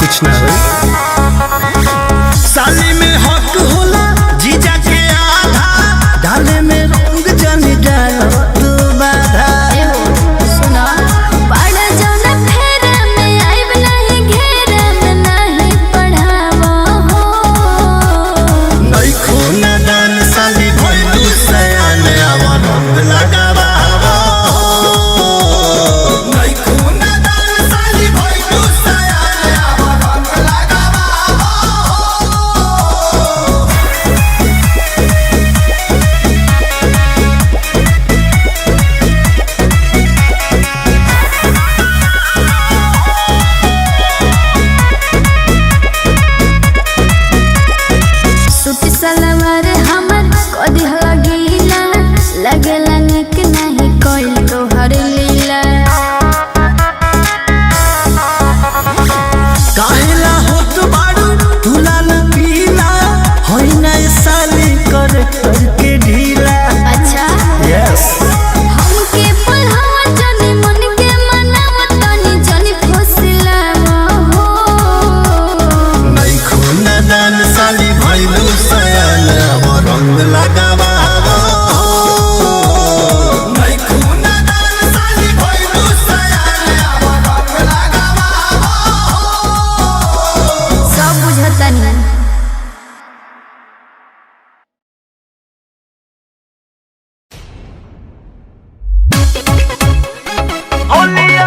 कुछ ना साली में हक होला जीजा के आधा डाले में रंग जनी डालो तू बाधा सुनो पढ़ जाना फेर में आइब नहीं घेर में नहीं पढ़ावो नहीं खूना दान साली भइलू सयान आवा रंग लगावावो नहीं खूना दान साली भइलू सयान आवा रंग लगावावो सूट सलवार हमर कदी लगीला लगेला निक नहीं कोई तोहर लीला काहेला होत बाड़ू दुलाल पीला होई ना साली करके ढीला अच्छा यस हमके पढ़ावा जनी मन के मनावा तनी जनी फसिलावो नहीं खूना दान साली भइलू सयान अब रंग लगावावो नहीं खूना दान साली भइलू सयान अब रंग लगावावो सब बुझतनी होलिया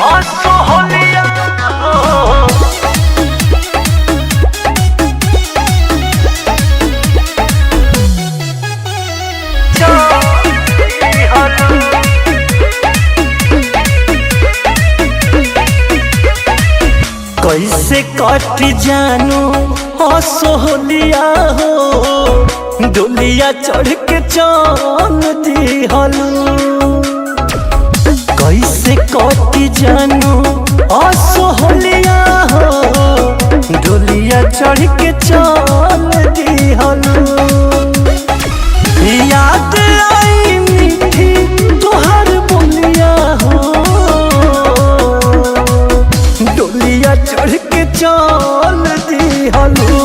आसो होलिया कैसे कट जानू हंसो होलिया हो डोलिया चढ़ के चल दिहलू कैसे कट जानू हंसो होलिया हो डोलिया चढ़ के चल दिहलू याद आई मीठी तोहर बोलिया हो डोलिया चढ़ के चल दिहलू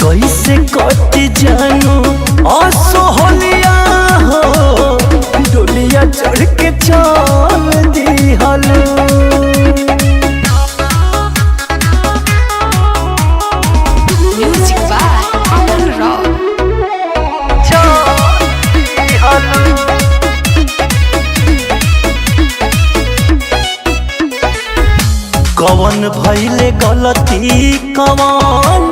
कैसे कट जानू आसो होलिया हो डोलिया चढ़ के चल दिहलू म्यूजिक बाय अमन राव कवन भइले गलती कवन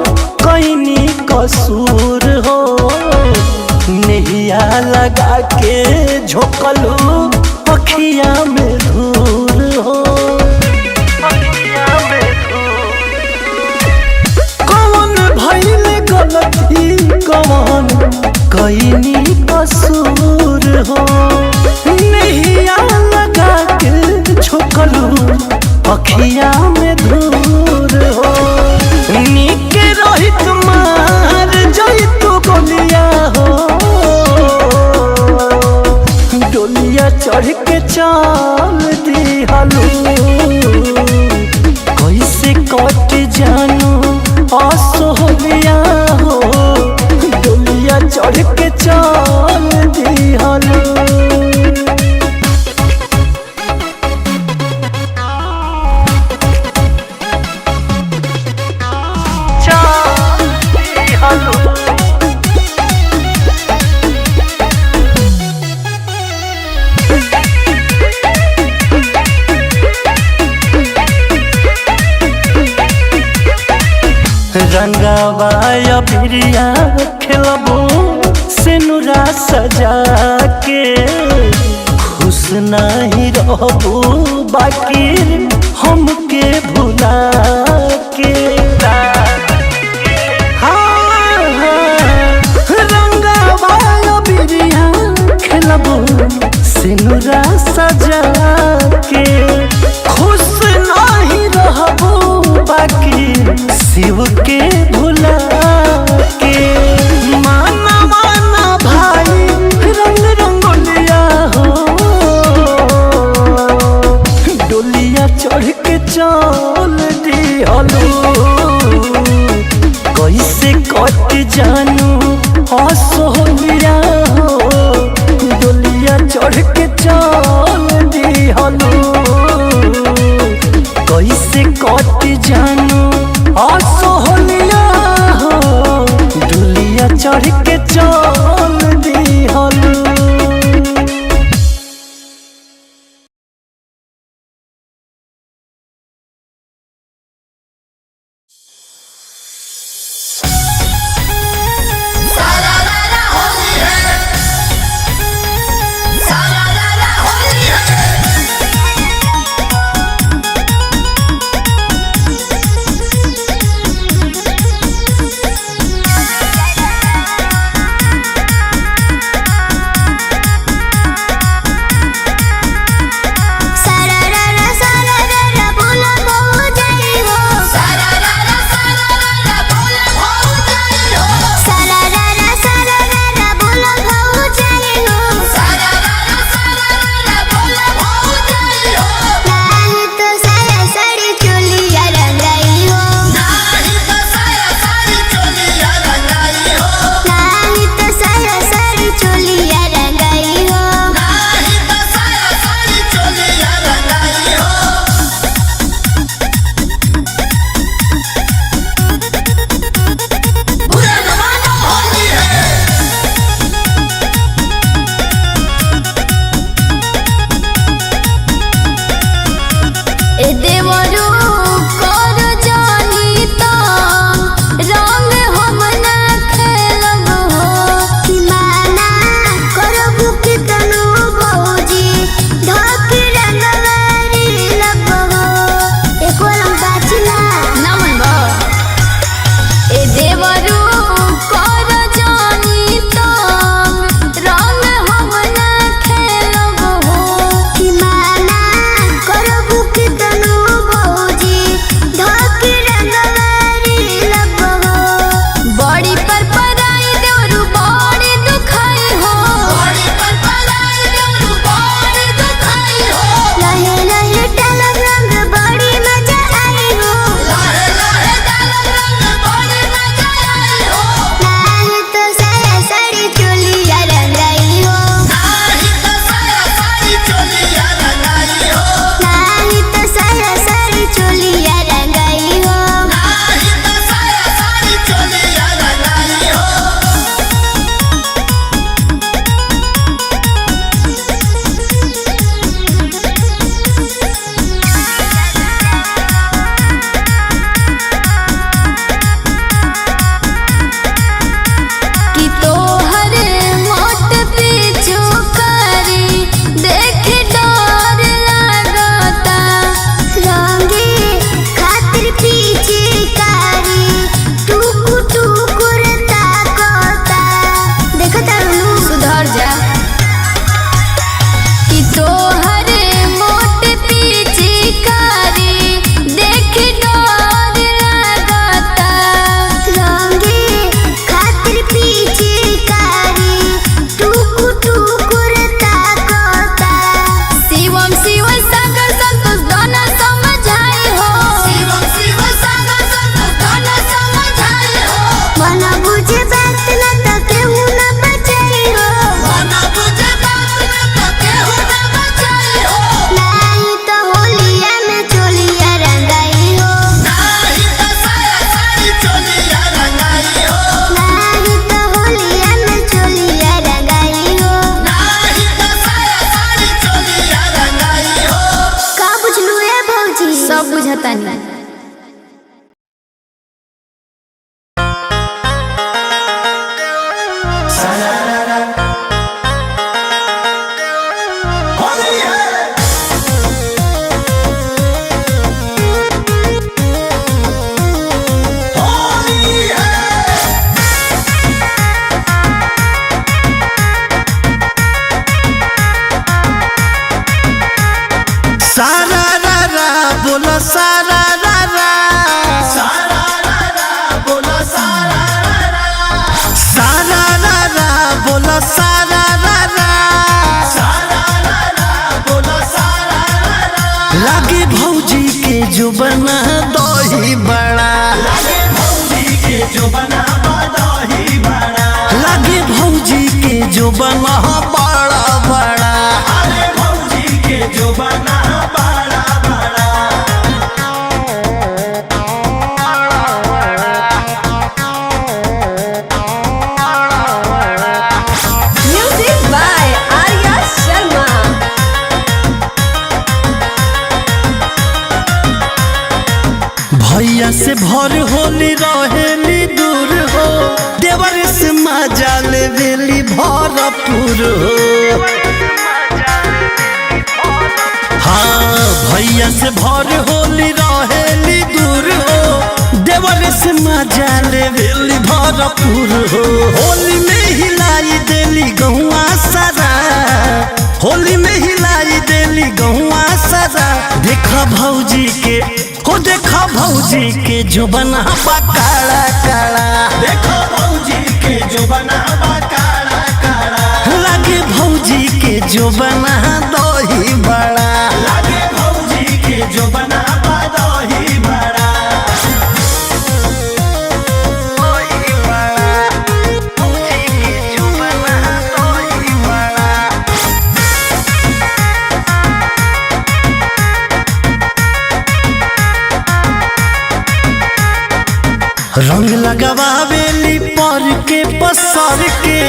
कैनी कसूर हो नेहिया लगा के झोंकलू अखिया में धूर हो कवन भइले गलती कवन कैनी कसूर हो नेहिया लगा के झोंकलू अखिया में धूर हो नीक रही तुम्हार जई तू गोलिया हो डोलिया चढ़ के चल दिहलू कैसे कट जानू आसो होलिया हो डोलिया चढ़ के चल दिहलू अबिरिया खेलबो सेनुरा सजा के खुश नहीं रहबो बाकी हमके भुला के रंगवा अबिरिया खेलबो सेनुरा सजा के खुश नहीं रहबो बाकी शिव के भुला के माना माना भाई रंग रंगोलिया हो डोलिया चढ़ के चल दिहलो कैसे कट जानू असोलिया हो डोलिया चढ़ के चल दिहलो कैसे कट जानू असोलिया हो डोलिया चढ़ के चल दिहलो। सब बुझतानी। सारा रा रा बोला सारा रा रा, सारा रा रा बोला सारा रा रा, सारा रा रा बोला सारा रा रा, सारा रा रा बोला सारा रा रा। लागे भौजी के जो बना दही बड़ा, लागे भौजी के जो बना दही बड़ा, लागे भौजी के जो बना बड़ा बड़ा, अरे भौजी के जो बना बड़ा बड़ा। Music by Arya Sharma. भैया से भर होली रहेली दूर हो, देवर से मजा लेवेली भरपूर हो। हाँ भैया से भर होली रहेली दूर हो, देवर से मजा लेवेली भरपूर हो। होली में हिलाई देली गहुआ सारा, होली में हिलाई देली गहुआ सारा। देखा भौजी के हो, देखा भौजी के जो बना काला काला, देखो भौजी के जो बना काला काला। लागे भौजी के जो बना दही बड़ा, लागे भौजी के जो बना दही बड़ा, दही बड़ा, भौजी के जो बना दही बड़ा। रंग लगावेली पर के पसर के,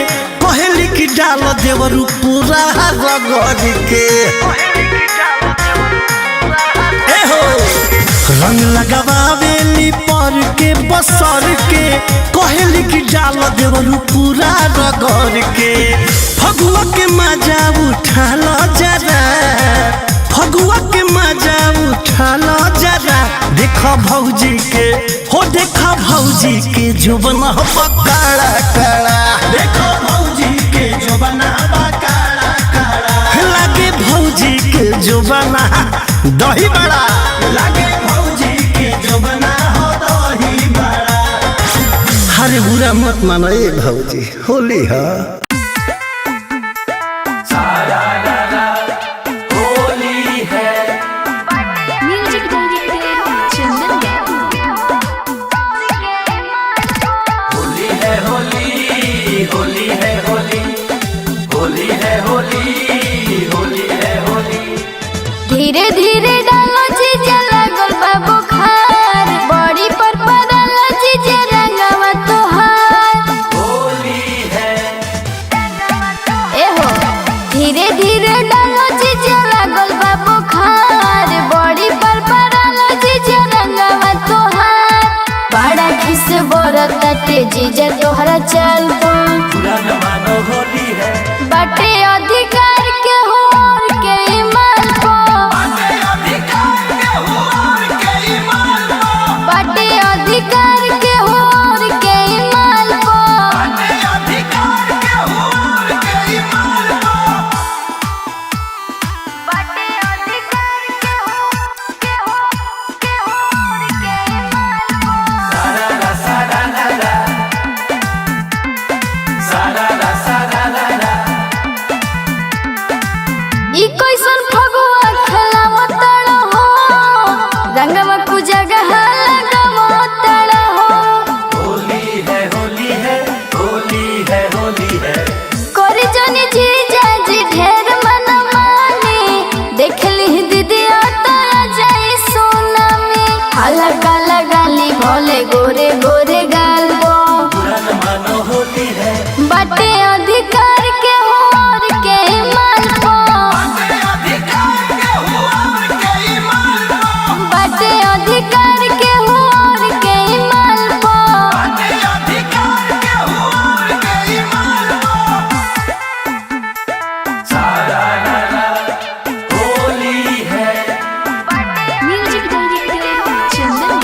कहली कि डाल देवरू पूरा रगड़ के। ए हो रंग लगावेली पर के बसर के, कहली कि डाल देवरू पूरा रगड़ के। फगुआ के मजा उठा लो जरा, फगुआ के मजा उठा लो जरा। देखा भौजी के हो, देखा भौजी के जो बना काला काला, देखो भौजी के जो बना काला काला। लागे भौजी के जो बना दही बड़ा, लागे भौजी के जो बना हो दही बड़ा। हरे बुरा मत मानो ए भौजी, होली है। म्यूजिक डायरेक्टर चंदन होली है होली, होली है होली, होली है होली, होली है होली। धीरे धीरे डालो जीजा लागल बा बुखार, बॉडी पर पड़ल जीजा रंगवा तोहार। होली है ए हो धीरे धीरे डालो जीजा लागल बा बुखार, बॉडी पर पड़ल जीजा रंगवा तोहार। बड़ा खिस बरताटे जीजा तोहरा चल पूरा न मानो होली है, बाटे अधिकार के हो और के ईमान को, बाटे अधिकार के हो और के ईमान को, बाटे अधिकार के हो और के ईमान को। बाटे अधिकार के हो और के ईमान को। बाटे अधिकार के हो और के ईमान को। सारा रा सारा रा रा, सारा रा सारा रा रा। ई कैसन फगुआ खेलावत तड़ हो, रंगवा कु जगह लगावत तड़ हो। होली है होली है, होली है होली है। कोरी जनी जीजा जी ढेर मन मानी, देख ली दीदिया तारा जाई सोनामी। हल्का लगाली भोले गोरे गोरे गाल बो, पूरा न मानो होली है, बाटे अधिकार के हो और के ईमान को, बाटे अधिकार के हो और के ईमान को, बाटे अधिकार के हो और के ईमान को। बाटे अधिकार के हो और के ईमान को। सारा रा रा होली है, म्यूजिक डायरेक्टर चंदन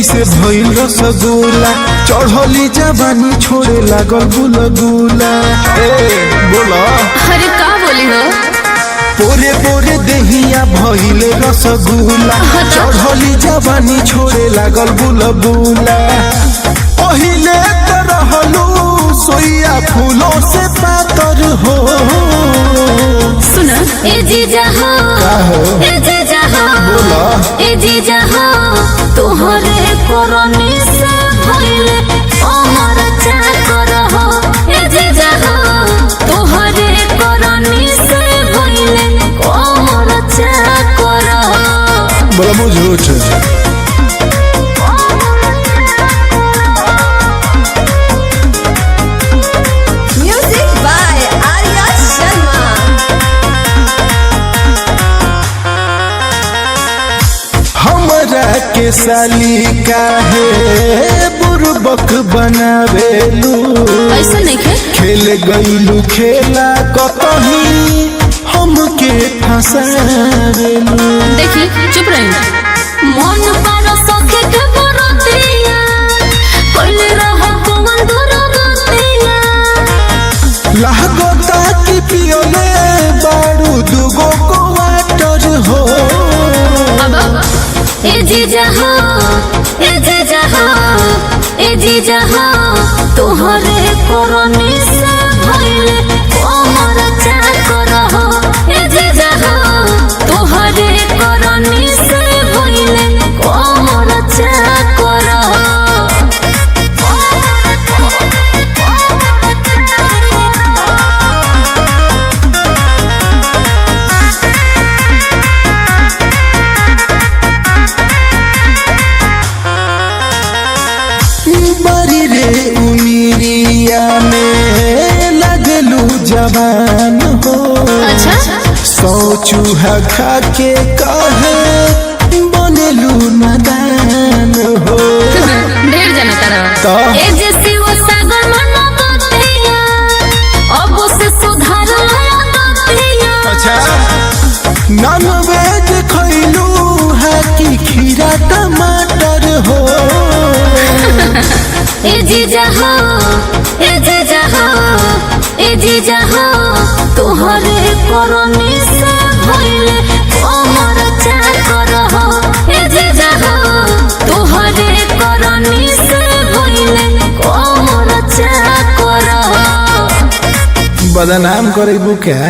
कैसे भइल रसगुल्ला चढ़ली जवानी छोड़े लागल बुलबुला ए बोला अरे का बोली हो पोरे पोरे देहिया भइल रसगुल्ला चढ़ली जवानी छोड़े लागल बुलबुला पहिले त रहलू सोइया फूलों से पातर हो सुना ए जीजा हो ए जीजा हो बोला ए जीजा हो तोहरे करनी से भइले अमर चाकर हो ए जीजा हो तोहरे करनी से भइले अमर चाकर हो बड़ा मुझे Music by Arya Sharma. हमरा के साली काहे बुरबक बनावेलू ऐसा नहीं खे खेल गईलू खेला कतही हमके फंसावेलू देखी चुप रही मन पर सखे के बरतिया पहले रह कौन दूर गतिया लागता कि पियोले बारू दुगो को वाटर हो ए जीजा हो ए जीजा हो ए जीजा हो तोहरे करनी से भइले अमर चाकर हो ए जीजा हो तोहरे करनी से भइले अमर चाकर बड़ी रे उमिरिया में लगलू जवान हो अच्छा सौ चूहा खा के कहे बनलू नदान हो ढेर जना तो? ए जे शिव सागर मन बतिया अब से सुधार दतिया नॉन वेज खैलू है कि खीरा टमाटर हो ए जीजा हो ए जीजा हो ए जीजा हो तोहरे करनी से भइले अमर चाकर हो ए जीजा हो तोहरे करनी से भइले अमर चाकर हो बदनाम करेबू क्या